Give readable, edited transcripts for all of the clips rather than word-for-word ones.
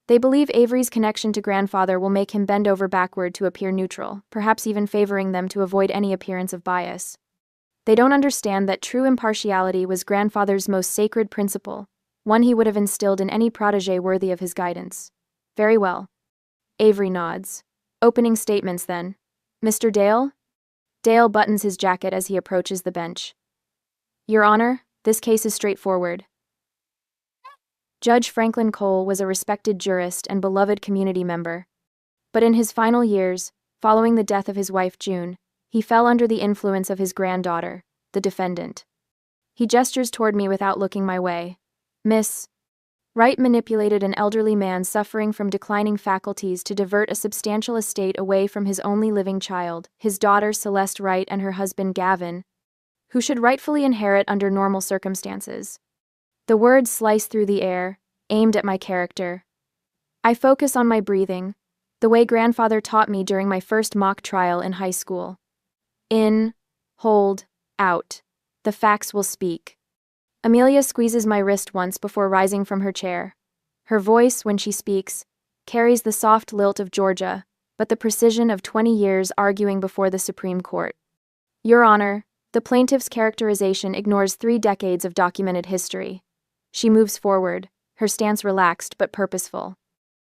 They believe Avery's connection to grandfather will make him bend over backward to appear neutral, perhaps even favoring them to avoid any appearance of bias. They don't understand that true impartiality was grandfather's most sacred principle, one he would have instilled in any protege worthy of his guidance. Very well. Avery nods. Opening statements then. Mr. Dale? Dale buttons his jacket as he approaches the bench. Your Honor, this case is straightforward. Judge Franklin Cole was a respected jurist and beloved community member. But in his final years, following the death of his wife June, he fell under the influence of his granddaughter, the defendant. He gestures toward me without looking my way. Miss Wright manipulated an elderly man suffering from declining faculties to divert a substantial estate away from his only living child, his daughter Celeste Wright, and her husband Gavin, who should rightfully inherit under normal circumstances. The words slice through the air, aimed at my character. I focus on my breathing, the way grandfather taught me during my first mock trial in high school. In, hold, out. The facts will speak. Amelia squeezes my wrist once before rising from her chair. Her voice, when she speaks, carries the soft lilt of Georgia, but the precision of 20 years arguing before the Supreme Court. Your Honor, the plaintiff's characterization ignores 3 decades of documented history. She moves forward, her stance relaxed but purposeful.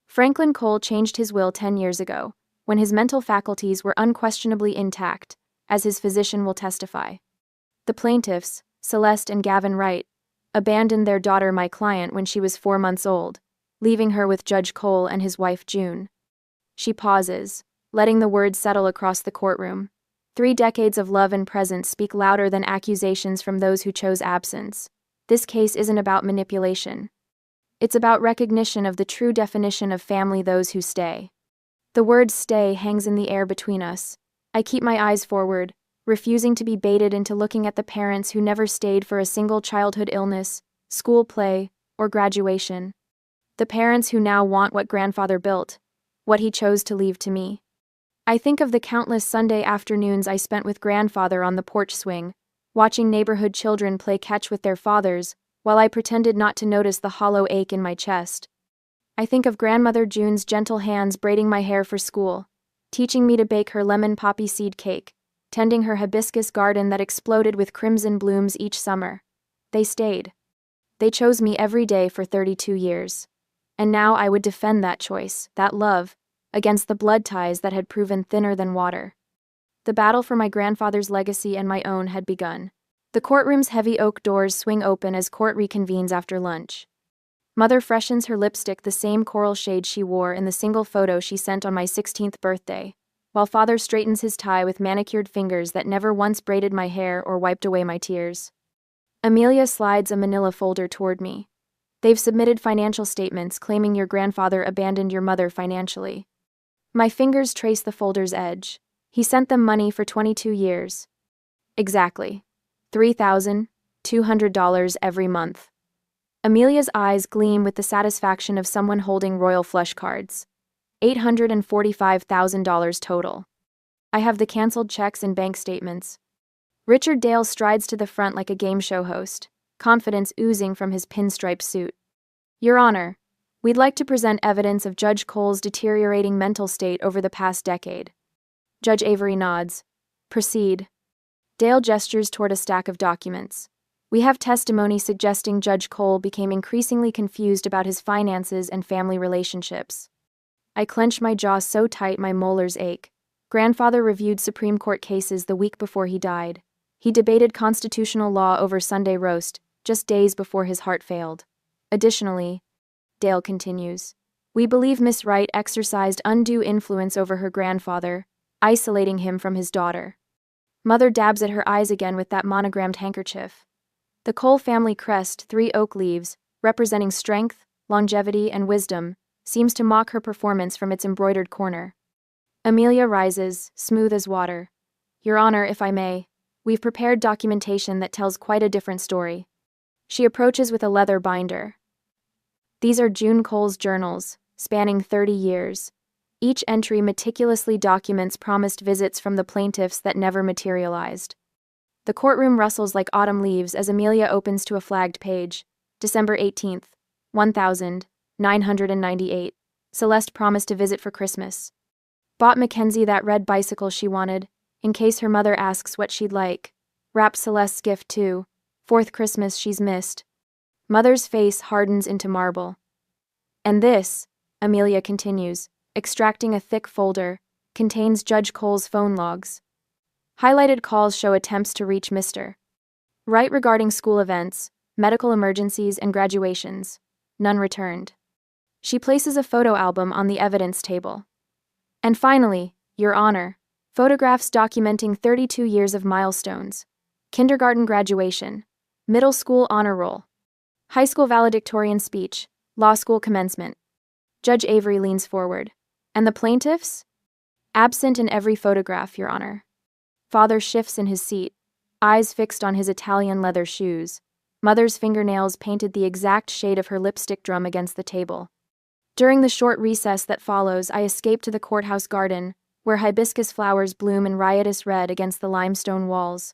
Franklin Cole changed his will 10 years ago, when his mental faculties were unquestionably intact, as his physician will testify. The plaintiffs, Celeste and Gavin Wright, abandoned their daughter, my client, when she was 4 months old, leaving her with Judge Cole and his wife June. She pauses, letting the words settle across the courtroom. 3 decades of love and presence speak louder than accusations from those who chose absence. This case isn't about manipulation. It's about recognition of the true definition of family: those who stay. The word stay hangs in the air between us. I keep my eyes forward, refusing to be baited into looking at the parents who never stayed for a single childhood illness, school play, or graduation. The parents who now want what grandfather built, what he chose to leave to me. I think of the countless Sunday afternoons I spent with grandfather on the porch swing, watching neighborhood children play catch with their fathers, while I pretended not to notice the hollow ache in my chest. I think of grandmother June's gentle hands braiding my hair for school, teaching me to bake her lemon poppy seed cake, tending her hibiscus garden that exploded with crimson blooms each summer. They stayed. They chose me every day for 32 years. And now I would defend that choice, that love, against the blood ties that had proven thinner than water. The battle for my grandfather's legacy and my own had begun. The courtroom's heavy oak doors swing open as court reconvenes after lunch. Mother freshens her lipstick the same coral shade she wore in the single photo she sent on my 16th birthday, while father straightens his tie with manicured fingers that never once braided my hair or wiped away my tears. Amelia slides a manila folder toward me. They've submitted financial statements claiming your grandfather abandoned your mother financially. My fingers trace the folder's edge. He sent them money for 22 years. Exactly. $3,200 every month. Amelia's eyes gleam with the satisfaction of someone holding royal flush cards. $845,000 total. I have the canceled checks and bank statements. Richard Dale strides to the front like a game show host, confidence oozing from his pinstripe suit. Your Honor, we'd like to present evidence of Judge Cole's deteriorating mental state over the past decade. Judge Avery nods. Proceed. Dale gestures toward a stack of documents. We have testimony suggesting Judge Cole became increasingly confused about his finances and family relationships. I clench my jaw so tight my molars ache. Grandfather reviewed Supreme Court cases the week before he died. He debated constitutional law over Sunday roast, just days before his heart failed. Additionally, Dale continues, we believe Miss Wright exercised undue influence over her grandfather, isolating him from his daughter. Mother dabs at her eyes again with that monogrammed handkerchief. The Cole family crest, 3 oak leaves, representing strength, longevity, and wisdom, seems to mock her performance from its embroidered corner. Amelia rises, smooth as water. Your Honor, if I may, we've prepared documentation that tells quite a different story. She approaches with a leather binder. These are June Cole's journals, spanning 30 years. Each entry meticulously documents promised visits from the plaintiffs that never materialized. The courtroom rustles like autumn leaves as Amelia opens to a flagged page. December 18th, 1998. Celeste promised to visit for Christmas. Bought Mackenzie that red bicycle she wanted, in case her mother asks what she'd like. Wrapped Celeste's gift too. Fourth Christmas she's missed. Mother's face hardens into marble. And this, Amelia continues, extracting a thick folder, contains Judge Cole's phone logs. Highlighted calls show attempts to reach Mr. Wright regarding school events, medical emergencies, and graduations. None returned. She places a photo album on the evidence table. And finally, Your Honor, photographs documenting 32 years of milestones. Kindergarten graduation, middle school honor roll, high school valedictorian speech, law school commencement. Judge Avery leans forward. And the plaintiffs? Absent in every photograph, Your Honor. Father shifts in his seat, eyes fixed on his Italian leather shoes. Mother's fingernails painted the exact shade of her lipstick drum against the table. During the short recess that follows, I escape to the courthouse garden, where hibiscus flowers bloom in riotous red against the limestone walls.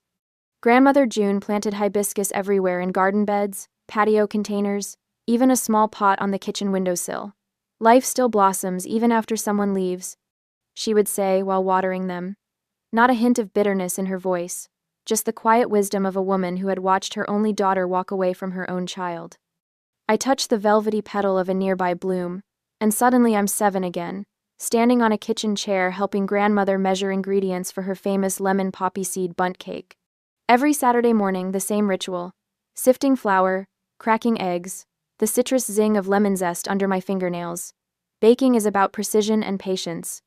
Grandmother June planted hibiscus everywhere in garden beds, patio containers, even a small pot on the kitchen windowsill. Life still blossoms even after someone leaves, she would say while watering them. Not a hint of bitterness in her voice, just the quiet wisdom of a woman who had watched her only daughter walk away from her own child. I touch the velvety petal of a nearby bloom, and suddenly I'm 7 again, standing on a kitchen chair helping grandmother measure ingredients for her famous lemon poppy seed bundt cake. Every Saturday morning, the same ritual: sifting flour, cracking eggs, the citrus zing of lemon zest under my fingernails. Baking is about precision and patience,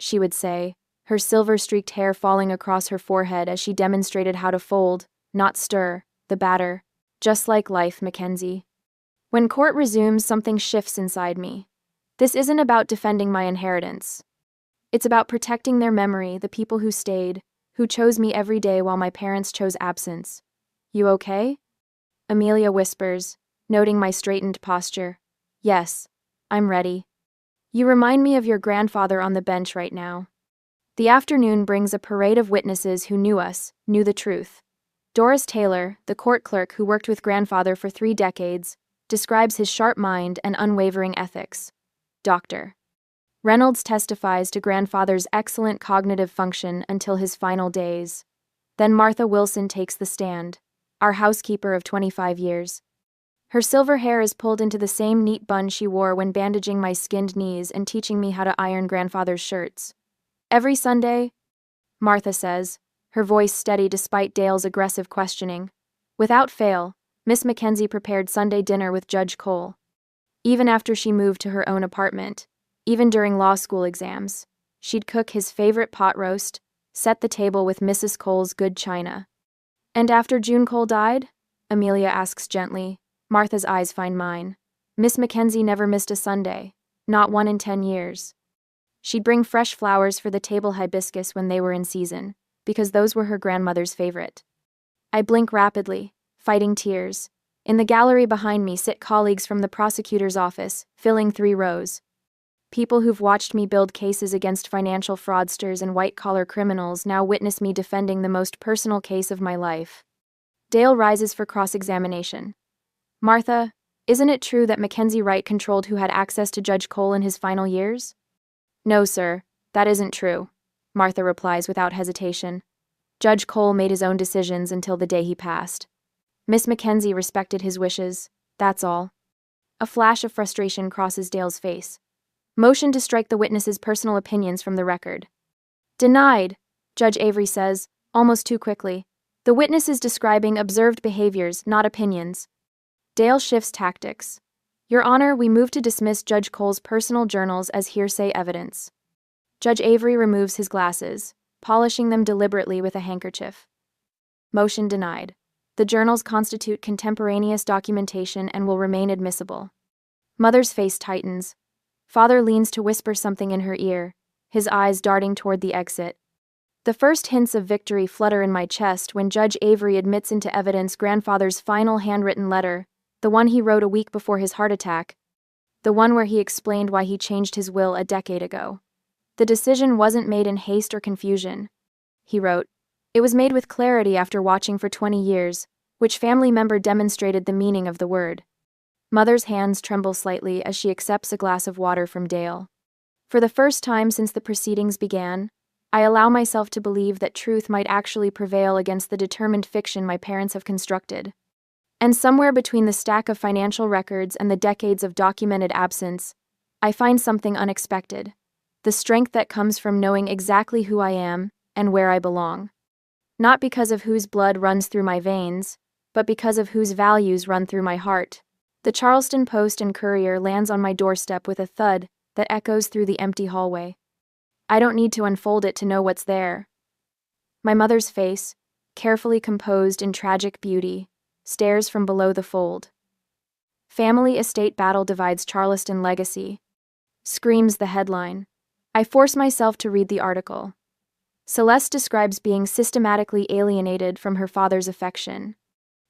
she would say, her silver-streaked hair falling across her forehead as she demonstrated how to fold, not stir, the batter. Just like life, Mackenzie. When court resumes, something shifts inside me. This isn't about defending my inheritance. It's about protecting their memory, the people who stayed, who chose me every day while my parents chose absence. You okay? Amelia whispers, noting my straightened posture. Yes, I'm ready. You remind me of your grandfather on the bench right now. The afternoon brings a parade of witnesses who knew us, knew the truth. Doris Taylor, the court clerk who worked with grandfather for 3 decades, describes his sharp mind and unwavering ethics. Dr. Reynolds testifies to grandfather's excellent cognitive function until his final days. Then Martha Wilson takes the stand, our housekeeper of 25 years. Her silver hair is pulled into the same neat bun she wore when bandaging my skinned knees and teaching me how to iron grandfather's shirts. Every Sunday, Martha says, her voice steady despite Dale's aggressive questioning. Without fail, Miss Mackenzie prepared Sunday dinner with Judge Cole. Even after she moved to her own apartment, even during law school exams, she'd cook his favorite pot roast, set the table with Mrs. Cole's good china. And after June Cole died? Amelia asks gently. Martha's eyes find mine. Miss Mackenzie never missed a Sunday, not one in 10 years. She'd bring fresh flowers for the table hibiscus when they were in season, because those were her grandmother's favorite. I blink rapidly, fighting tears. In the gallery behind me sit colleagues from the prosecutor's office, filling 3 rows. People who've watched me build cases against financial fraudsters and white-collar criminals now witness me defending the most personal case of my life. Dale rises for cross-examination. Martha, isn't it true that Mackenzie Wright controlled who had access to Judge Cole in his final years? No, sir, that isn't true, Martha replies without hesitation. Judge Cole made his own decisions until the day he passed. Miss Mackenzie respected his wishes, that's all. A flash of frustration crosses Dale's face. Motion to strike the witness's personal opinions from the record. Denied, Judge Avery says, almost too quickly. The witness is describing observed behaviors, not opinions. Dale shifts tactics. Your Honor, we move to dismiss Judge Cole's personal journals as hearsay evidence. Judge Avery removes his glasses, polishing them deliberately with a handkerchief. Motion denied. The journals constitute contemporaneous documentation and will remain admissible. Mother's face tightens. Father leans to whisper something in her ear, his eyes darting toward the exit. The first hints of victory flutter in my chest when Judge Avery admits into evidence grandfather's final handwritten letter, the one he wrote a week before his heart attack, the one where he explained why he changed his will a decade ago. The decision wasn't made in haste or confusion, he wrote. It was made with clarity after watching for 20 years, which family member demonstrated the meaning of the word. Mother's hands tremble slightly as she accepts a glass of water from Dale. For the first time since the proceedings began, I allow myself to believe that truth might actually prevail against the determined fiction my parents have constructed. And somewhere between the stack of financial records and the decades of documented absence, I find something unexpected. The strength that comes from knowing exactly who I am and where I belong. Not because of whose blood runs through my veins, but because of whose values run through my heart. The Charleston Post and Courier lands on my doorstep with a thud that echoes through the empty hallway. I don't need to unfold it to know what's there. My mother's face, carefully composed in tragic beauty, stares from below the fold. Family estate battle divides Charleston legacy, screams the headline. I force myself to read the article. Celeste describes being systematically alienated from her father's affection.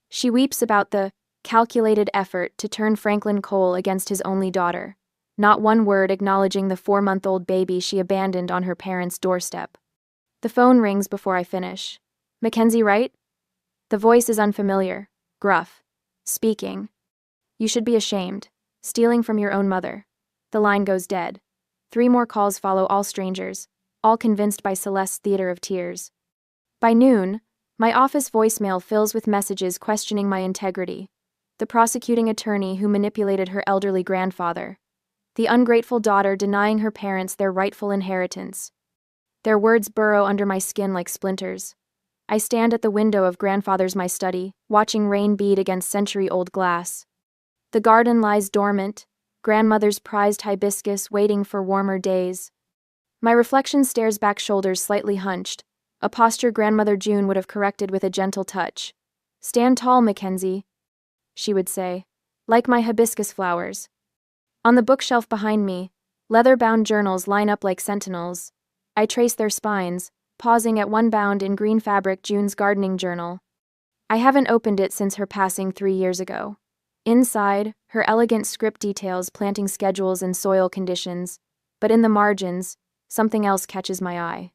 She weeps about the calculated effort to turn Franklin Cole against his only daughter, not one word acknowledging the 4-month-old baby she abandoned on her parents' doorstep. The phone rings before I finish. Mackenzie Wright? The voice is unfamiliar, gruff. Speaking. You should be ashamed. Stealing from your own mother. The line goes dead. 3 more calls follow, all strangers, all convinced by Celeste's theater of tears. By noon, my office voicemail fills with messages questioning my integrity. The prosecuting attorney who manipulated her elderly grandfather. The ungrateful daughter denying her parents their rightful inheritance. Their words burrow under my skin like splinters. I stand at the window of grandfather's my study, watching rain bead against century-old glass. The garden lies dormant, grandmother's prized hibiscus waiting for warmer days. My reflection stares back, shoulders slightly hunched, a posture Grandmother June would have corrected with a gentle touch. Stand tall, Mackenzie, she would say, like my hibiscus flowers. On the bookshelf behind me, leather-bound journals line up like sentinels. I trace their spines, pausing at one bound in green fabric, June's gardening journal. I haven't opened it since her passing 3 years ago. Inside, her elegant script details planting schedules and soil conditions, but in the margins, something else catches my eye.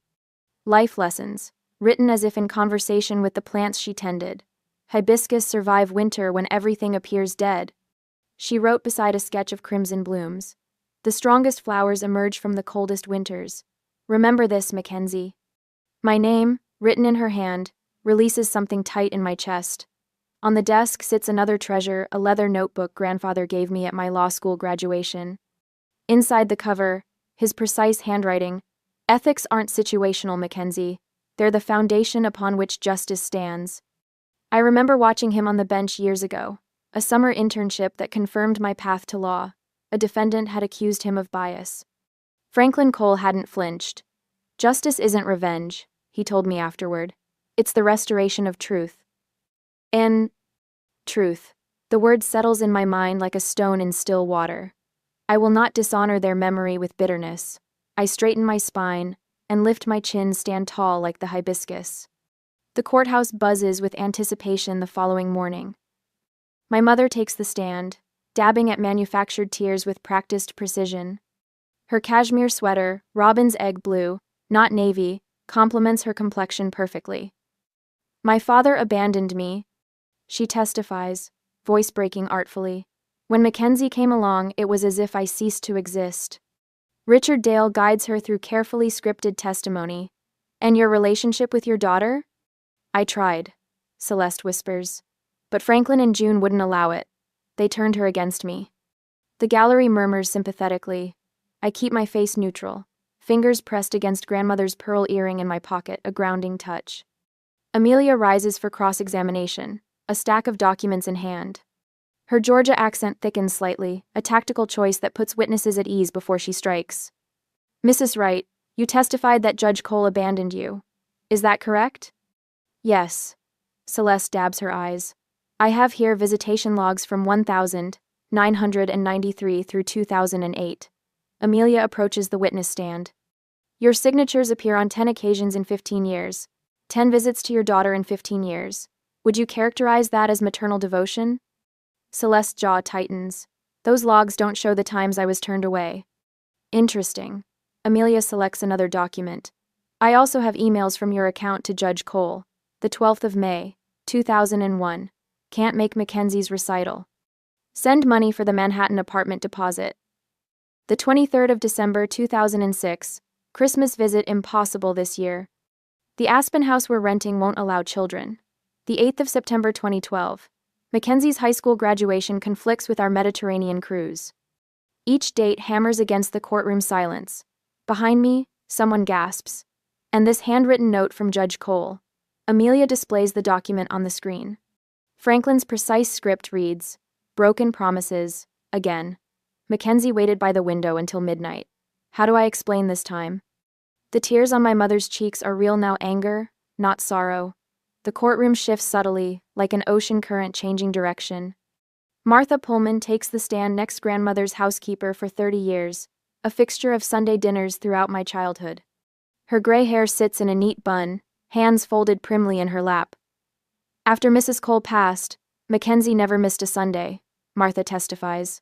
Life lessons, written as if in conversation with the plants she tended. Hibiscus survive winter when everything appears dead. She wrote beside a sketch of crimson blooms. The strongest flowers emerge from the coldest winters. Remember this, Mackenzie. My name, written in her hand, releases something tight in my chest. On the desk sits another treasure, a leather notebook grandfather gave me at my law school graduation. Inside the cover, his precise handwriting. Ethics aren't situational, Mackenzie. They're the foundation upon which justice stands. I remember watching him on the bench years ago, a summer internship that confirmed my path to law. A defendant had accused him of bias. Franklin Cole hadn't flinched. Justice isn't revenge, he told me afterward. It's the restoration of truth. And truth. The word settles in my mind like a stone in still water. I will not dishonor their memory with bitterness. I straighten my spine and lift my chin, stand tall like the hibiscus. The courthouse buzzes with anticipation the following morning. My mother takes the stand, dabbing at manufactured tears with practiced precision. Her cashmere sweater, robin's egg blue, not navy, complements her complexion perfectly. My father abandoned me, she testifies, voice breaking artfully. When Mackenzie came along, it was as if I ceased to exist. Richard Dale guides her through carefully scripted testimony. And your relationship with your daughter? I tried, Celeste whispers. But Franklin and June wouldn't allow it. They turned her against me. The gallery murmurs sympathetically. I keep my face neutral, fingers pressed against grandmother's pearl earring in my pocket, a grounding touch. Amelia rises for cross-examination, a stack of documents in hand. Her Georgia accent thickens slightly, a tactical choice that puts witnesses at ease before she strikes. Mrs. Wright, you testified that Judge Cole abandoned you. Is that correct? Yes. Celeste dabs her eyes. I have here visitation logs from 1993 through 2008. Amelia approaches the witness stand. Your signatures appear on 10 occasions in 15 years. 10 visits to your daughter in 15 years. Would you characterize that as maternal devotion? Celeste's jaw tightens. Those logs don't show the times I was turned away. Interesting. Amelia selects another document. I also have emails from your account to Judge Cole. The 12th of May, 2001. Can't make Mackenzie's recital. Send money for the Manhattan apartment deposit. The 23rd of December 2006. Christmas visit impossible this year. The Aspen house we're renting won't allow children. The 8th of September 2012. Mackenzie's high school graduation conflicts with our Mediterranean cruise. Each date hammers against the courtroom silence. Behind me, someone gasps. And this handwritten note from Judge Cole. Amelia displays the document on the screen. Franklin's precise script reads, "Broken promises, again." Mackenzie waited by the window until midnight. How do I explain this time? The tears on my mother's cheeks are real now, anger, not sorrow. The courtroom shifts subtly, like an ocean current changing direction. Martha Pullman takes the stand next, grandmother's housekeeper for 30 years, a fixture of Sunday dinners throughout my childhood. Her gray hair sits in a neat bun, hands folded primly in her lap. After Mrs. Cole passed, Mackenzie never missed a Sunday, Martha testifies.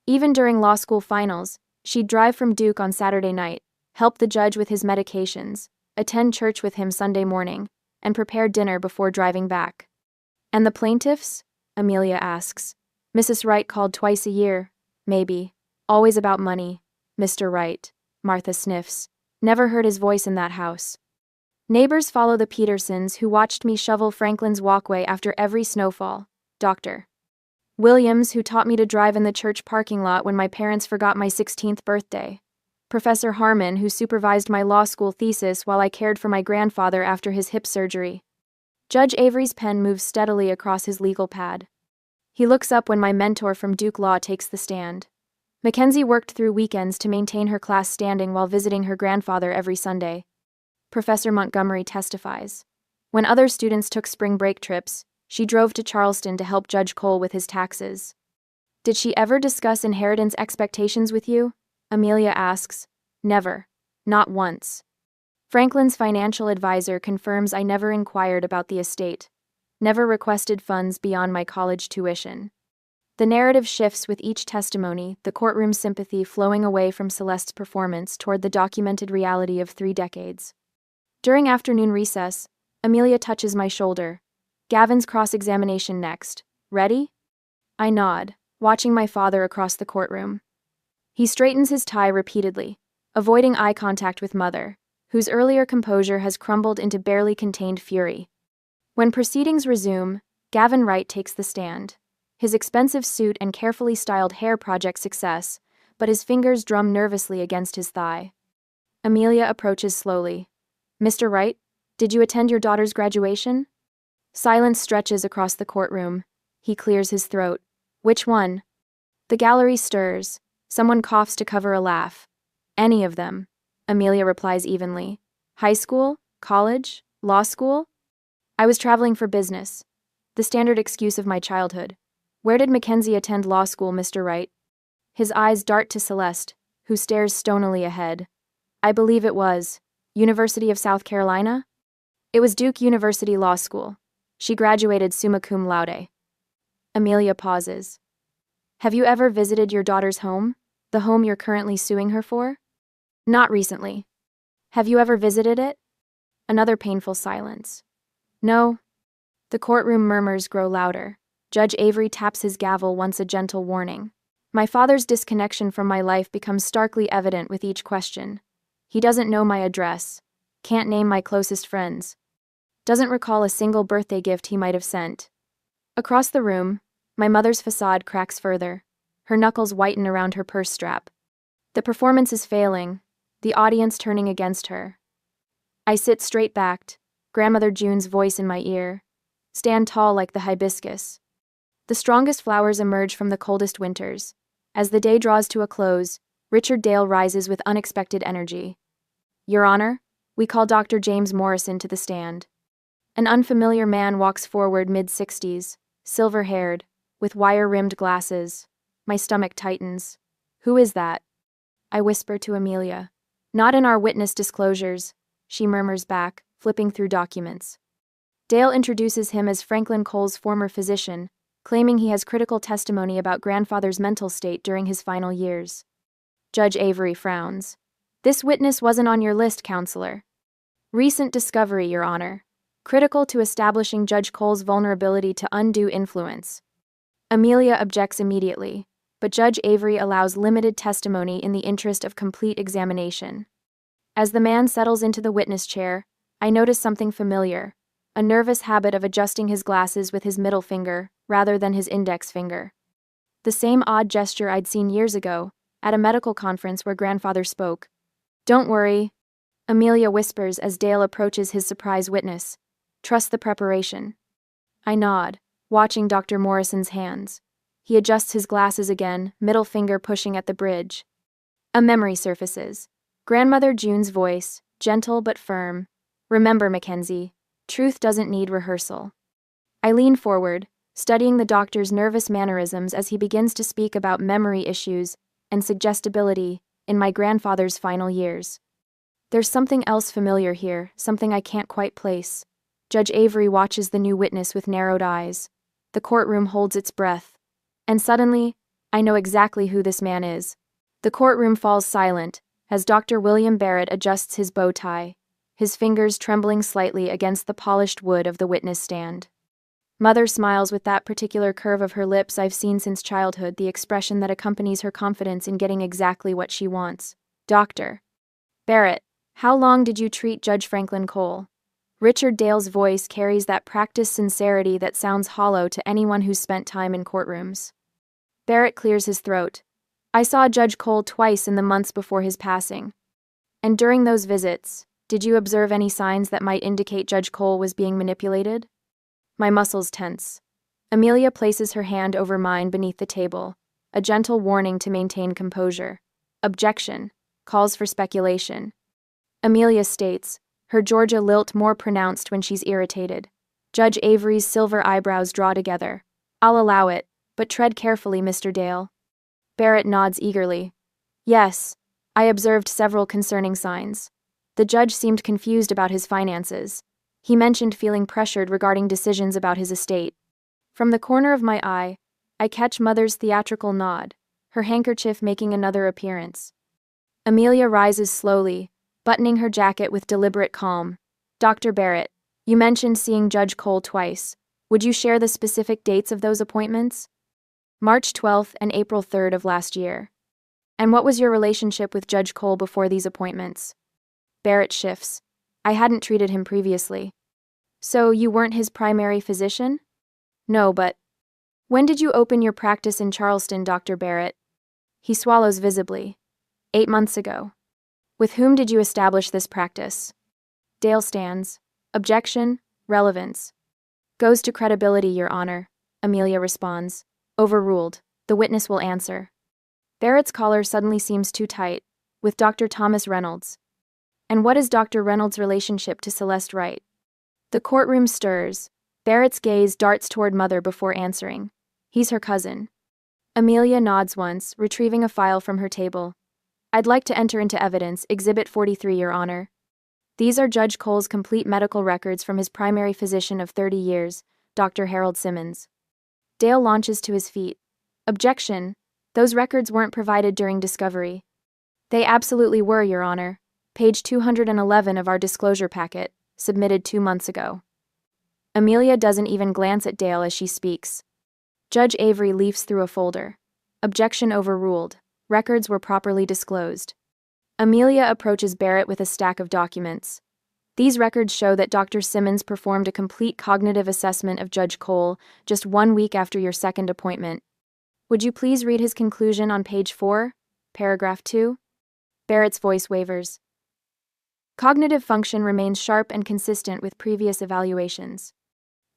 Even during law school finals, she'd drive from Duke on Saturday night, help the judge with his medications, attend church with him Sunday morning, and prepare dinner before driving back. And the plaintiffs? Amelia asks. Mrs. Wright called twice a year, maybe. Always about money. Mr. Wright, Martha sniffs. Never heard his voice in that house. Neighbors follow the Petersons, who watched me shovel Franklin's walkway after every snowfall. Dr. Williams, who taught me to drive in the church parking lot when my parents forgot my 16th birthday. Professor Harmon, who supervised my law school thesis while I cared for my grandfather after his hip surgery. Judge Avery's pen moves steadily across his legal pad. He looks up when my mentor from Duke Law takes the stand. Mackenzie worked through weekends to maintain her class standing while visiting her grandfather every Sunday. Professor Montgomery testifies. When other students took spring break trips, she drove to Charleston to help Judge Cole with his taxes. Did she ever discuss inheritance expectations with you? Amelia asks. Never. Not once. Franklin's financial advisor confirms I never inquired about the estate. Never requested funds beyond my college tuition. The narrative shifts with each testimony, the courtroom sympathy flowing away from Celeste's performance toward the documented reality of 3 decades. During afternoon recess, Amelia touches my shoulder. Gavin's cross-examination next. Ready? I nod, watching my father across the courtroom. He straightens his tie repeatedly, avoiding eye contact with Mother, whose earlier composure has crumbled into barely contained fury. When proceedings resume, Gavin Wright takes the stand. His expensive suit and carefully styled hair project success, but his fingers drum nervously against his thigh. Amelia approaches slowly. Mr. Wright, did you attend your daughter's graduation? Silence stretches across the courtroom. He clears his throat. Which one? The gallery stirs. Someone coughs to cover a laugh. Any of them, Amelia replies evenly. High school? College? Law school? I was traveling for business. The standard excuse of my childhood. Where did Mackenzie attend law school, Mr. Wright? His eyes dart to Celeste, who stares stonily ahead. I believe it was University of South Carolina? It was Duke University Law School. She graduated summa cum laude. Amelia pauses. Have you ever visited your daughter's home? The home you're currently suing her for? Not recently. Have you ever visited it? Another painful silence. No. The courtroom murmurs grow louder. Judge Avery taps his gavel once, a gentle warning. My father's disconnection from my life becomes starkly evident with each question. He doesn't know my address. Can't name my closest friends. Doesn't recall a single birthday gift he might have sent. Across the room, my mother's facade cracks further. Her knuckles whiten around her purse strap. The performance is failing, the audience turning against her. I sit straight-backed, Grandmother June's voice in my ear, stand tall like the hibiscus. The strongest flowers emerge from the coldest winters. As the day draws to a close, Richard Dale rises with unexpected energy. Your Honor, we call Dr. James Morrison to the stand. An unfamiliar man walks forward, mid-60s, silver-haired, with wire-rimmed glasses. My stomach tightens. Who is that? I whisper to Amelia. Not in our witness disclosures, she murmurs back, flipping through documents. Dale introduces him as Franklin Cole's former physician, claiming he has critical testimony about grandfather's mental state during his final years. Judge Avery frowns. This witness wasn't on your list, counselor. Recent discovery, Your Honor. Critical to establishing Judge Cole's vulnerability to undue influence. Amelia objects immediately, but Judge Avery allows limited testimony in the interest of complete examination. As the man settles into the witness chair, I notice something familiar, a nervous habit of adjusting his glasses with his middle finger rather than his index finger. The same odd gesture I'd seen years ago, at a medical conference where grandfather spoke. "Don't worry," Amelia whispers as Dale approaches his surprise witness. "Trust the preparation." I nod, watching Dr. Morrison's hands. He adjusts his glasses again, middle finger pushing at the bridge. A memory surfaces. Grandmother June's voice, gentle but firm. "Remember, Mackenzie, truth doesn't need rehearsal." I lean forward, studying the doctor's nervous mannerisms as he begins to speak about memory issues and suggestibility in my grandfather's final years. There's something else familiar here, something I can't quite place. Judge Avery watches the new witness with narrowed eyes. The courtroom holds its breath. And suddenly, I know exactly who this man is. The courtroom falls silent as Dr. William Barrett adjusts his bow tie, his fingers trembling slightly against the polished wood of the witness stand. Mother smiles with that particular curve of her lips I've seen since childhood, the expression that accompanies her confidence in getting exactly what she wants. "Dr. Barrett, how long did you treat Judge Franklin Cole?" Richard Dale's voice carries that practiced sincerity that sounds hollow to anyone who's spent time in courtrooms. Barrett clears his throat. "I saw Judge Cole twice in the months before his passing. And during those visits, did you observe any signs that might indicate Judge Cole was being manipulated?" My muscles tense. Amelia places her hand over mine beneath the table, a gentle warning to maintain composure. Objection. Calls for speculation. Amelia states, her Georgia lilt more pronounced when she's irritated. Judge Avery's silver eyebrows draw together. "I'll allow it, but tread carefully, Mr. Dale." Barrett nods eagerly. "Yes, I observed several concerning signs. The judge seemed confused about his finances. He mentioned feeling pressured regarding decisions about his estate." From the corner of my eye, I catch Mother's theatrical nod, her handkerchief making another appearance. Amelia rises slowly, buttoning her jacket with deliberate calm. "Dr. Barrett, you mentioned seeing Judge Cole twice. Would you share the specific dates of those appointments?" "March 12th and April 3rd of last year." "And what was your relationship with Judge Cole before these appointments?" Barrett shifts. "I hadn't treated him previously." "So you weren't his primary physician?" "No, but..." "When did you open your practice in Charleston, Dr. Barrett?" He swallows visibly. 8 months ago." "With whom did you establish this practice?" Dale stands. "Objection, relevance." "Goes to credibility, Your Honor," Amelia responds. "Overruled. The witness will answer." Barrett's collar suddenly seems too tight, with Dr. Thomas Reynolds. "And what is Dr. Reynolds' relationship to Celeste Wright?" The courtroom stirs. Barrett's gaze darts toward Mother before answering. "He's her cousin." Amelia nods once, retrieving a file from her table. "I'd like to enter into evidence, Exhibit 43, Your Honor." These are Judge Cole's complete medical records from his primary physician of 30 years, Dr. Harold Simmons. Dale launches to his feet. "Objection. Those records weren't provided during discovery." "They absolutely were, Your Honor. Page 211 of our disclosure packet, submitted 2 months ago." Amelia doesn't even glance at Dale as she speaks. Judge Avery leafs through a folder. "Objection overruled. Records were properly disclosed." Amelia approaches Barrett with a stack of documents. "These records show that Dr. Simmons performed a complete cognitive assessment of Judge Cole just 1 week after your second appointment. Would you please read his conclusion on page 4, paragraph 2? Barrett's voice wavers. "Cognitive function remains sharp and consistent with previous evaluations.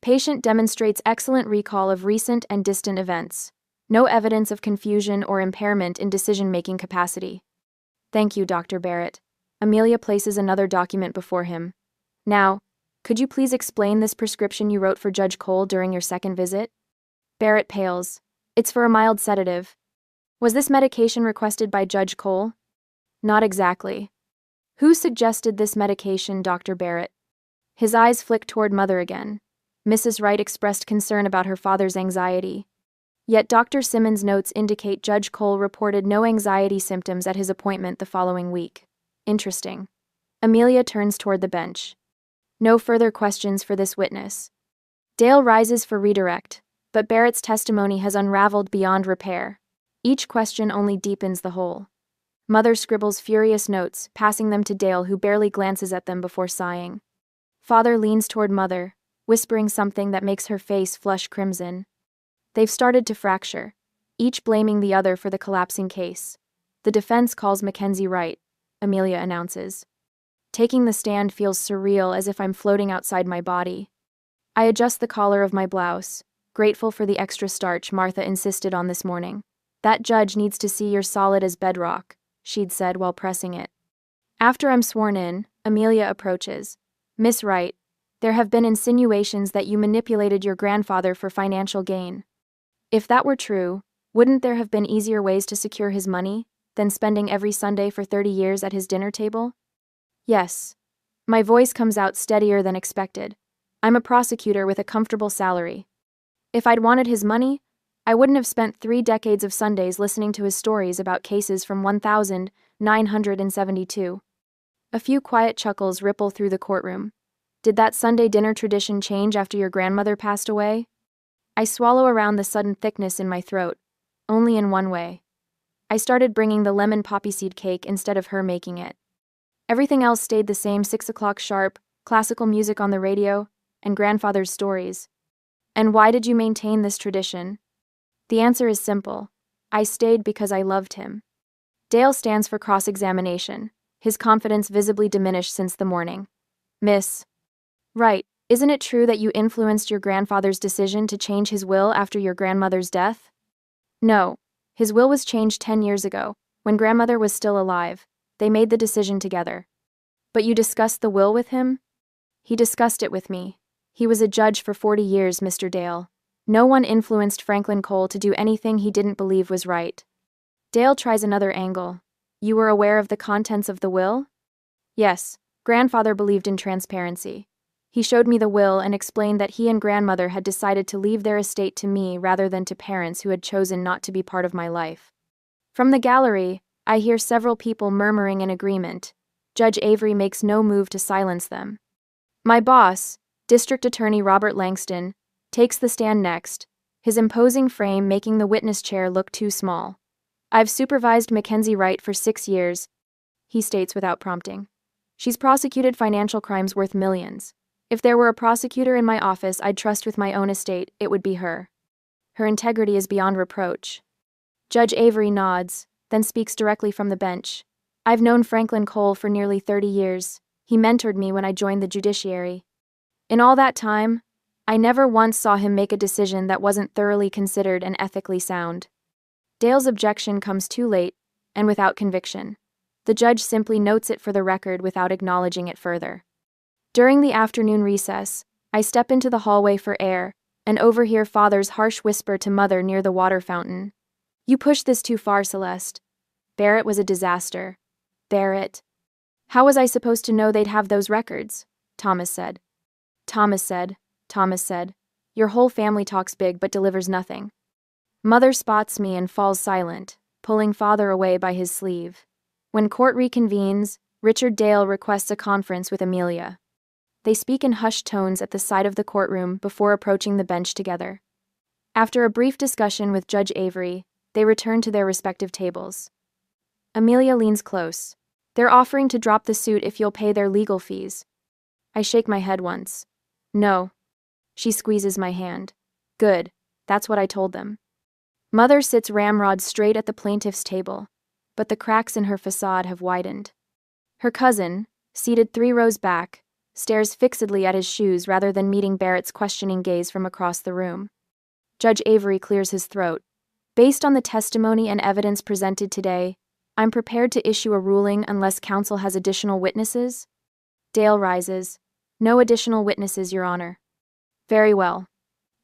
Patient demonstrates excellent recall of recent and distant events. No evidence of confusion or impairment in decision-making capacity." "Thank you, Dr. Barrett." Amelia places another document before him. "Now, could you please explain this prescription you wrote for Judge Cole during your second visit?" Barrett pales. "It's for a mild sedative." "Was this medication requested by Judge Cole?" "Not exactly." "Who suggested this medication, Dr. Barrett?" His eyes flick toward Mother again. Mrs. Wright expressed concern about her father's anxiety. Yet Dr. Simmons' notes indicate Judge Cole reported no anxiety symptoms at his appointment the following week. Interesting. Amelia turns toward the bench. No further questions for this witness. Dale rises for redirect. But Barrett's testimony has unraveled beyond repair. Each question only deepens the hole. Mother scribbles furious notes, passing them to Dale, who barely glances at them before sighing. Father leans toward Mother, whispering something that makes her face flush crimson. They've started to fracture, each blaming the other for the collapsing case. The defense calls Mackenzie right, Amelia announces. Taking the stand feels surreal, as if I'm floating outside my body. I adjust the collar of my blouse, grateful for the extra starch Martha insisted on this morning. That judge needs to see you're solid as bedrock, she'd said while pressing it. After I'm sworn in, Amelia approaches. Miss Wright, there have been insinuations that you manipulated your grandfather for financial gain. If that were true, wouldn't there have been easier ways to secure his money than spending every Sunday for 30 years at his dinner table? Yes. My voice comes out steadier than expected. I'm a prosecutor with a comfortable salary. If I'd wanted his money, I wouldn't have spent 3 decades of Sundays listening to his stories about cases from 1972. A few quiet chuckles ripple through the courtroom. Did that Sunday dinner tradition change after your grandmother passed away? I swallow around the sudden thickness in my throat, only in one way. I started bringing the lemon poppy seed cake instead of her making it. Everything else stayed the same: 6 o'clock sharp, classical music on the radio, and grandfather's stories. And why did you maintain this tradition? The answer is simple. I stayed because I loved him. Dale stands for cross-examination, his confidence visibly diminished since the morning. Miss Wright, isn't it true that you influenced your grandfather's decision to change his will after your grandmother's death? No. His will was changed 10 years ago, when grandmother was still alive. They made the decision together. But you discussed the will with him? He discussed it with me. He was a judge for 40 years, Mr. Dale. No one influenced Franklin Cole to do anything he didn't believe was right. Dale tries another angle. You were aware of the contents of the will? Yes. Grandfather believed in transparency. He showed me the will and explained that he and grandmother had decided to leave their estate to me rather than to parents who had chosen not to be part of my life. From the gallery, I hear several people murmuring in agreement. Judge Avery makes no move to silence them. My boss, District Attorney Robert Langston, takes the stand next, his imposing frame making the witness chair look too small. I've supervised Mackenzie Wright for 6 years, he states without prompting. She's prosecuted financial crimes worth millions. If there were a prosecutor in my office I'd trust with my own estate, it would be her. Her integrity is beyond reproach. Judge Avery nods, then speaks directly from the bench. I've known Franklin Cole for nearly 30 years. He mentored me when I joined the judiciary. In all that time, I never once saw him make a decision that wasn't thoroughly considered and ethically sound. Dale's objection comes too late, and without conviction. The judge simply notes it for the record without acknowledging it further. During the afternoon recess, I step into the hallway for air, and overhear Father's harsh whisper to Mother near the water fountain. You pushed this too far, Celeste. Barrett was a disaster. Barrett. How was I supposed to know they'd have those records? Thomas said. Thomas said. Your whole family talks big but delivers nothing. Mother spots me and falls silent, pulling Father away by his sleeve. When court reconvenes, Richard Dale requests a conference with Amelia. They speak in hushed tones at the side of the courtroom before approaching the bench together. After a brief discussion with Judge Avery, they return to their respective tables. Amelia leans close. They're offering to drop the suit if you'll pay their legal fees. I shake my head once. No. She squeezes my hand. Good. That's what I told them. Mother sits ramrod straight at the plaintiff's table, but the cracks in her facade have widened. Her cousin, seated 3 rows back, stares fixedly at his shoes rather than meeting Barrett's questioning gaze from across the room. Judge Avery clears his throat. Based on the testimony and evidence presented today, I'm prepared to issue a ruling unless counsel has additional witnesses. Dale rises. No additional witnesses, Your Honor. Very well.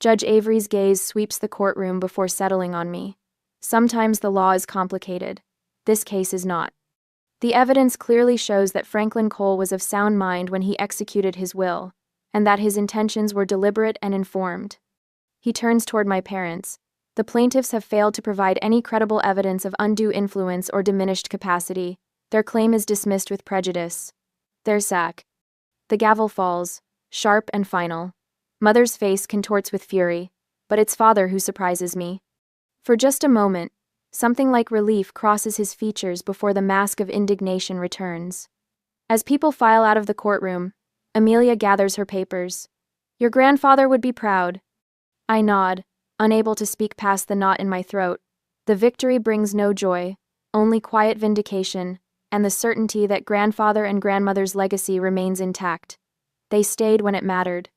Judge Avery's gaze sweeps the courtroom before settling on me. Sometimes the law is complicated. This case is not. The evidence clearly shows that Franklin Cole was of sound mind when he executed his will, and that his intentions were deliberate and informed. He turns toward my parents. The plaintiffs have failed to provide any credible evidence of undue influence or diminished capacity. Their claim is dismissed with prejudice. Their sack. The gavel falls, sharp and final. Mother's face contorts with fury. but it's father who surprises me. For just a moment, something like relief crosses his features before the mask of indignation returns. As people file out of the courtroom, Amelia gathers her papers. Your grandfather would be proud. I nod, unable to speak past the knot in my throat. The victory brings no joy, only quiet vindication, and the certainty that grandfather and grandmother's legacy remains intact. They stayed when it mattered.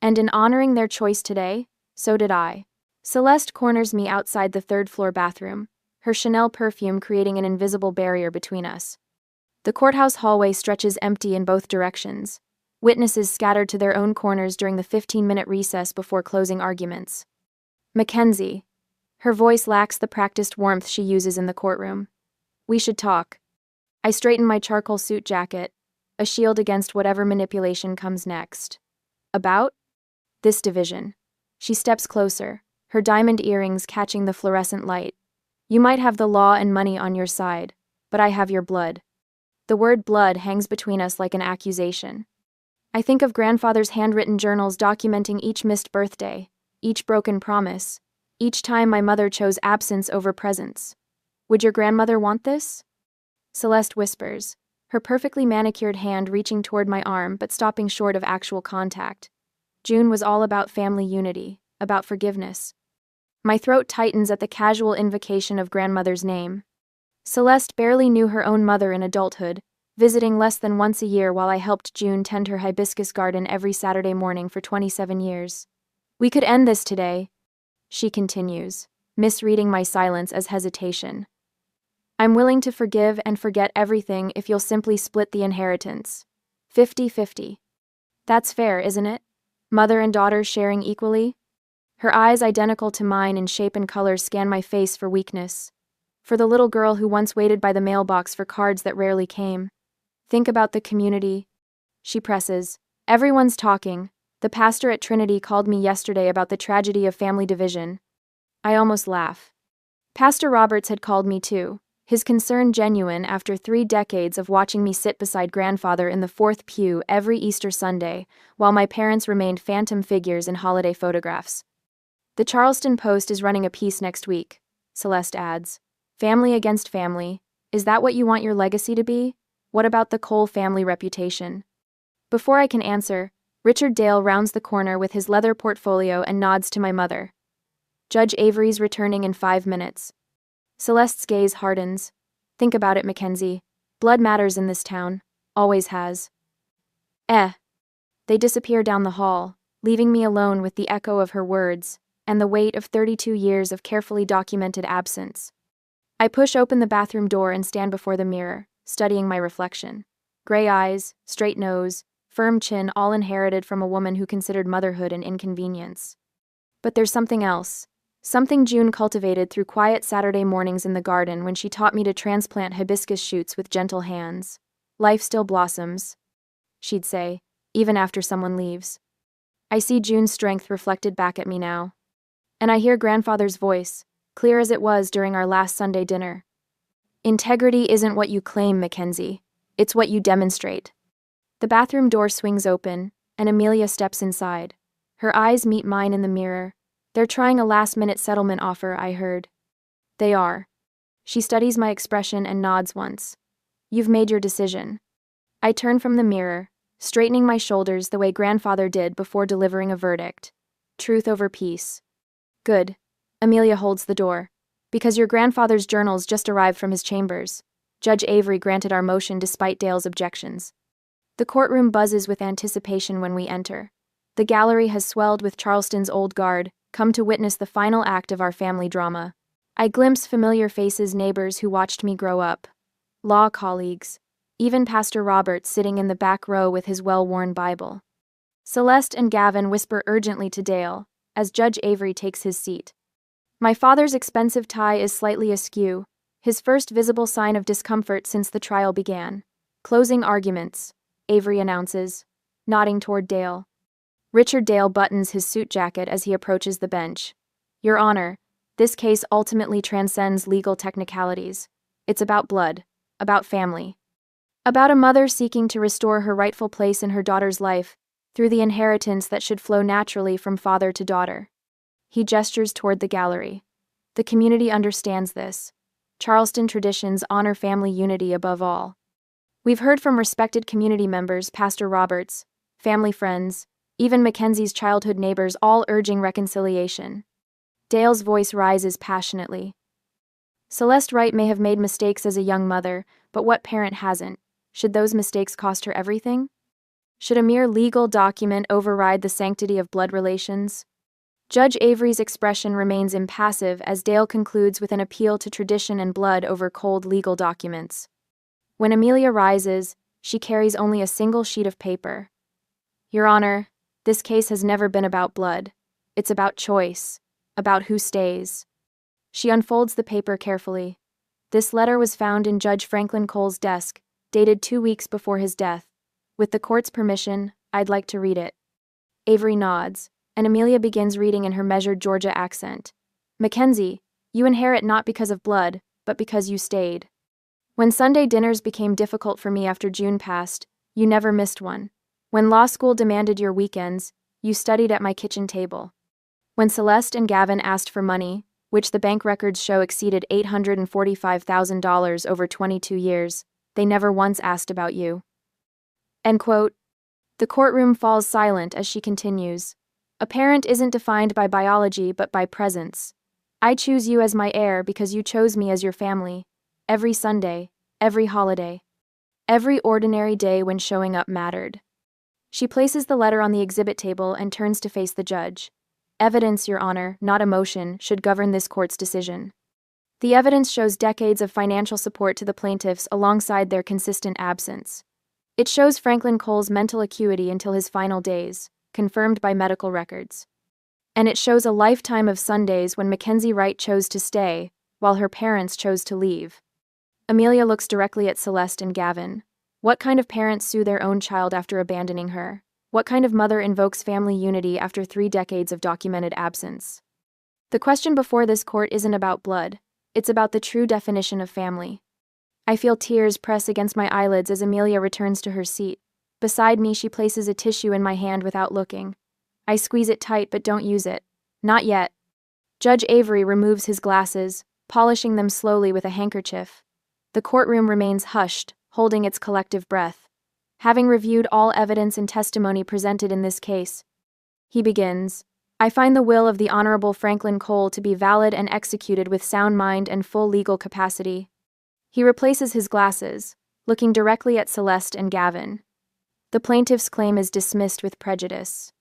And in honoring their choice today, so did I. Celeste corners me outside the third-floor bathroom, her Chanel perfume creating an invisible barrier between us. The courthouse hallway stretches empty in both directions, witnesses scattered to their own corners during the 15-minute recess before closing arguments. Mackenzie. Her voice lacks the practiced warmth she uses in the courtroom. We should talk. I straighten my charcoal suit jacket, a shield against whatever manipulation comes next. About? This division. She steps closer, her diamond earrings catching the fluorescent light. You might have the law and money on your side, but I have your blood. The word blood hangs between us like an accusation. I think of grandfather's handwritten journals documenting each missed birthday, each broken promise, each time my mother chose absence over presence. Would your grandmother want this? Celeste whispers, her perfectly manicured hand reaching toward my arm but stopping short of actual contact. June was all about family unity, about forgiveness. My throat tightens at the casual invocation of grandmother's name. Celeste barely knew her own mother in adulthood, visiting less than once a year while I helped June tend her hibiscus garden every Saturday morning for 27 years. We could end this today, she continues, misreading my silence as hesitation. I'm willing to forgive and forget everything if you'll simply split the inheritance. 50-50. That's fair, isn't it? Mother and daughter sharing equally? Her eyes identical to mine in shape and color scan my face for weakness. For the little girl who once waited by the mailbox for cards that rarely came. Think about the community. She presses. Everyone's talking. The pastor at Trinity called me yesterday about the tragedy of family division. I almost laugh. Pastor Roberts had called me too, his concern genuine after 3 decades of watching me sit beside grandfather in the 4th pew every Easter Sunday, while my parents remained phantom figures in holiday photographs. The Charleston Post is running a piece next week, Celeste adds. Family against family. Is that what you want your legacy to be? What about the Cole family reputation? Before I can answer, Richard Dale rounds the corner with his leather portfolio and nods to my mother. Judge Avery's returning in 5 minutes. Celeste's gaze hardens. Think about it, Mackenzie. Blood matters in this town. Always has. They disappear down the hall, leaving me alone with the echo of her words and the weight of 32 years of carefully documented absence. I push open the bathroom door and stand before the mirror, studying my reflection. Gray eyes, straight nose, firm chin, all inherited from a woman who considered motherhood an inconvenience. But there's something else. Something June cultivated through quiet Saturday mornings in the garden when she taught me to transplant hibiscus shoots with gentle hands. Life still blossoms, she'd say, even after someone leaves. I see June's strength reflected back at me now. And I hear grandfather's voice, clear as it was during our last Sunday dinner. Integrity isn't what you claim, Mackenzie. It's what you demonstrate. The bathroom door swings open, and Amelia steps inside. Her eyes meet mine in the mirror. They're trying a last-minute settlement offer, I heard. They are. She studies my expression and nods once. You've made your decision. I turn from the mirror, straightening my shoulders the way grandfather did before delivering a verdict. Truth over peace. Good. Amelia holds the door. Because your grandfather's journals just arrived from his chambers. Judge Avery granted our motion despite Dale's objections. The courtroom buzzes with anticipation when we enter. The gallery has swelled with Charleston's old guard, come to witness the final act of our family drama. I glimpse familiar faces, neighbors who watched me grow up. Law colleagues. Even Pastor Roberts sitting in the back row with his well-worn Bible. Celeste and Gavin whisper urgently to Dale, as Judge Avery takes his seat. My father's expensive tie is slightly askew, his first visible sign of discomfort since the trial began. Closing arguments, Avery announces, nodding toward Dale. Richard Dale buttons his suit jacket as he approaches the bench. Your Honor, this case ultimately transcends legal technicalities. It's about blood, about family. About a mother seeking to restore her rightful place in her daughter's life through the inheritance that should flow naturally from father to daughter. He gestures toward the gallery. The community understands this. Charleston traditions honor family unity above all. We've heard from respected community members, Pastor Roberts, family friends, even Mackenzie's childhood neighbors, all urging reconciliation. Dale's voice rises passionately. Celeste Wright may have made mistakes as a young mother, but what parent hasn't? Should those mistakes cost her everything? Should a mere legal document override the sanctity of blood relations? Judge Avery's expression remains impassive as Dale concludes with an appeal to tradition and blood over cold legal documents. When Amelia rises, she carries only a single sheet of paper. Your Honor, this case has never been about blood. It's about choice, about who stays. She unfolds the paper carefully. This letter was found in Judge Franklin Cole's desk, dated 2 weeks before his death. With the court's permission, I'd like to read it. Avery nods, and Amelia begins reading in her measured Georgia accent. Mackenzie, you inherit not because of blood, but because you stayed. When Sunday dinners became difficult for me after June passed, you never missed one. When law school demanded your weekends, you studied at my kitchen table. When Celeste and Gavin asked for money, which the bank records show exceeded $845,000 over 22 years, they never once asked about you. End quote. The courtroom falls silent as she continues. A parent isn't defined by biology but by presence. I choose you as my heir because you chose me as your family. Every Sunday, every holiday, every ordinary day when showing up mattered. She places the letter on the exhibit table and turns to face the judge. Evidence, Your Honor, not emotion, should govern this court's decision. The evidence shows decades of financial support to the plaintiffs alongside their consistent absence. It shows Franklin Cole's mental acuity until his final days, confirmed by medical records. And it shows a lifetime of Sundays when Mackenzie Wright chose to stay, while her parents chose to leave. Amelia looks directly at Celeste and Gavin. What kind of parents sue their own child after abandoning her? What kind of mother invokes family unity after 3 decades of documented absence? The question before this court isn't about blood. It's about the true definition of family. I feel tears press against my eyelids as Amelia returns to her seat. Beside me, she places a tissue in my hand without looking. I squeeze it tight but don't use it. Not yet. Judge Avery removes his glasses, polishing them slowly with a handkerchief. The courtroom remains hushed, holding its collective breath. Having reviewed all evidence and testimony presented in this case, he begins. I find the will of the Honorable Franklin Cole to be valid and executed with sound mind and full legal capacity. He replaces his glasses, looking directly at Celeste and Gavin. The plaintiff's claim is dismissed with prejudice.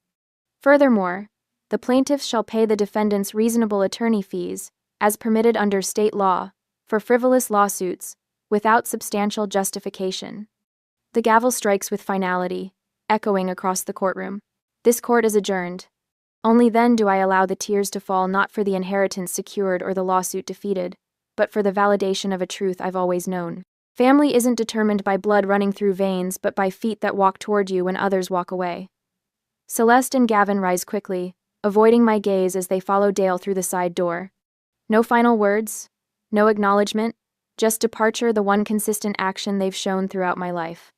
Furthermore, the plaintiffs shall pay the defendants reasonable attorney fees, as permitted under state law, for frivolous lawsuits, without substantial justification. The gavel strikes with finality, echoing across the courtroom. This court is adjourned. Only then do I allow the tears to fall, not for the inheritance secured or the lawsuit defeated, but for the validation of a truth I've always known. Family isn't determined by blood running through veins, but by feet that walk toward you when others walk away. Celeste and Gavin rise quickly, avoiding my gaze as they follow Dale through the side door. No final words, no acknowledgement, just departure, the one consistent action they've shown throughout my life.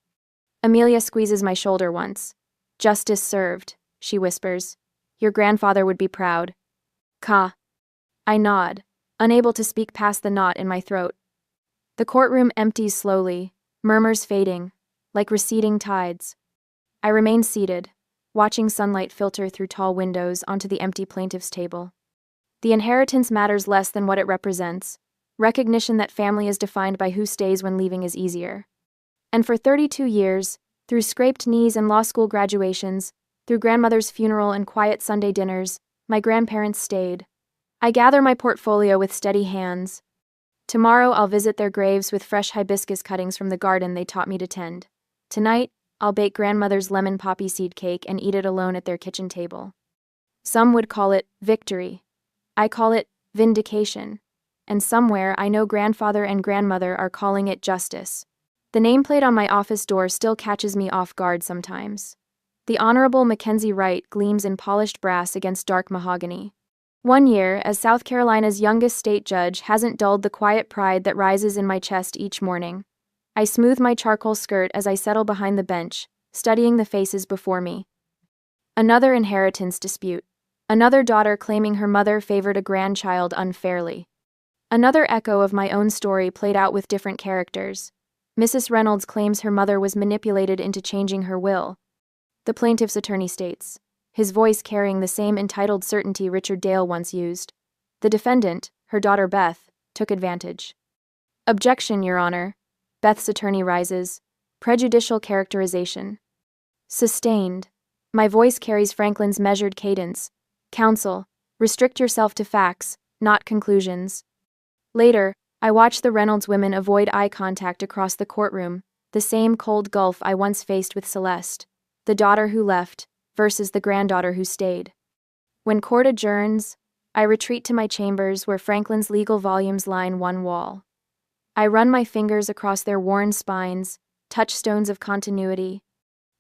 Amelia squeezes my shoulder once. Justice served, she whispers. Your grandfather would be proud. Ka. I nod, unable to speak past the knot in my throat. The courtroom empties slowly, murmurs fading, like receding tides. I remain seated, watching sunlight filter through tall windows onto the empty plaintiff's table. The inheritance matters less than what it represents. Recognition that family is defined by who stays when leaving is easier. And for 32 years, through scraped knees and law school graduations, through grandmother's funeral and quiet Sunday dinners, my grandparents stayed. I gather my portfolio with steady hands. Tomorrow I'll visit their graves with fresh hibiscus cuttings from the garden they taught me to tend. Tonight, I'll bake grandmother's lemon poppy seed cake and eat it alone at their kitchen table. Some would call it victory. I call it vindication. And somewhere I know grandfather and grandmother are calling it justice. The nameplate on my office door still catches me off guard sometimes. The Honorable Mackenzie Wright gleams in polished brass against dark mahogany. One year, as South Carolina's youngest state judge, hasn't dulled the quiet pride that rises in my chest each morning. I smooth my charcoal skirt as I settle behind the bench, studying the faces before me. Another inheritance dispute. Another daughter claiming her mother favored a grandchild unfairly. Another echo of my own story played out with different characters. Mrs. Reynolds claims her mother was manipulated into changing her will. The plaintiff's attorney states, his voice carrying the same entitled certainty Richard Dale once used. The defendant, her daughter Beth, took advantage. Objection, Your Honor. Beth's attorney rises. Prejudicial characterization. Sustained. My voice carries Franklin's measured cadence. Counsel, restrict yourself to facts, not conclusions. Later, I watch the Reynolds women avoid eye contact across the courtroom, the same cold gulf I once faced with Celeste, the daughter who left, versus the granddaughter who stayed. When court adjourns, I retreat to my chambers where Franklin's legal volumes line one wall. I run my fingers across their worn spines, touchstones of continuity.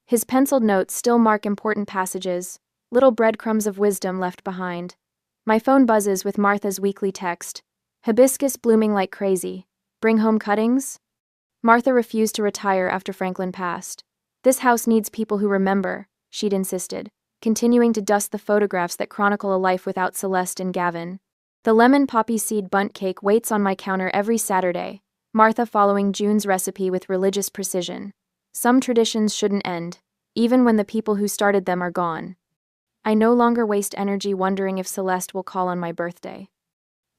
His penciled notes still mark important passages, little breadcrumbs of wisdom left behind. My phone buzzes with Martha's weekly text. Hibiscus blooming like crazy. Bring home cuttings? Martha refused to retire after Franklin passed. This house needs people who remember, she'd insisted, continuing to dust the photographs that chronicle a life without Celeste and Gavin. The lemon poppy seed bundt cake waits on my counter every Saturday, Martha following June's recipe with religious precision. Some traditions shouldn't end, even when the people who started them are gone. I no longer waste energy wondering if Celeste will call on my birthday.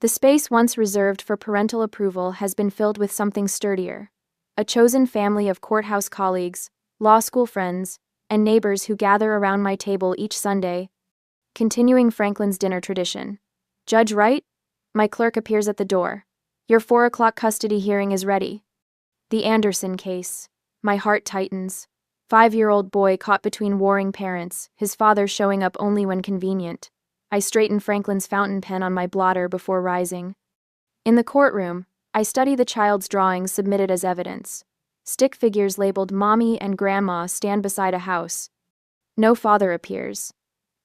The space once reserved for parental approval has been filled with something sturdier. A chosen family of courthouse colleagues, law school friends, and neighbors who gather around my table each Sunday, continuing Franklin's dinner tradition. Judge Wright? My clerk appears at the door. Your 4 o'clock custody hearing is ready. The Anderson case. My heart tightens. 5-year-old boy caught between warring parents, his father showing up only when convenient. I straighten Franklin's fountain pen on my blotter before rising. In the courtroom, I study the child's drawings submitted as evidence. Stick figures labeled Mommy and Grandma stand beside a house. No father appears.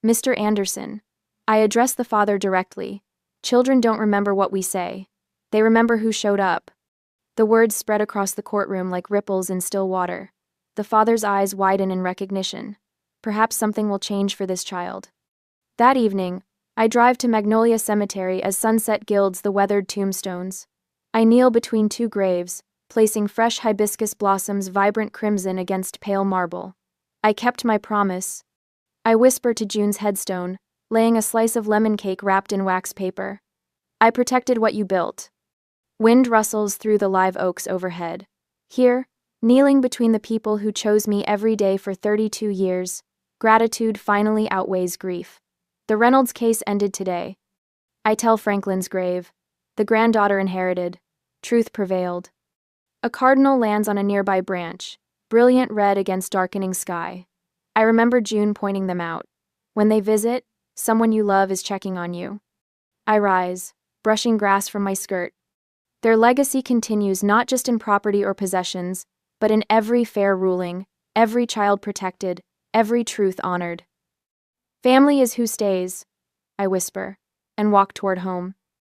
Mr. Anderson. I address the father directly. Children don't remember what we say. They remember who showed up. The words spread across the courtroom like ripples in still water. The father's eyes widen in recognition. Perhaps something will change for this child. That evening, I drive to Magnolia Cemetery as sunset gilds the weathered tombstones. I kneel between two graves, placing fresh hibiscus blossoms vibrant crimson against pale marble. I kept my promise. I whisper to June's headstone, laying a slice of lemon cake wrapped in wax paper. I protected what you built. Wind rustles through the live oaks overhead. Here, kneeling between the people who chose me every day for 32 years, gratitude finally outweighs grief. The Reynolds case ended today. I tell Franklin's grave. The granddaughter inherited. Truth prevailed. A cardinal lands on a nearby branch, brilliant red against darkening sky. I remember June pointing them out. When they visit, someone you love is checking on you. I rise, brushing grass from my skirt. Their legacy continues not just in property or possessions, but in every fair ruling, every child protected, every truth honored. Family is who stays, I whisper, and walk toward home.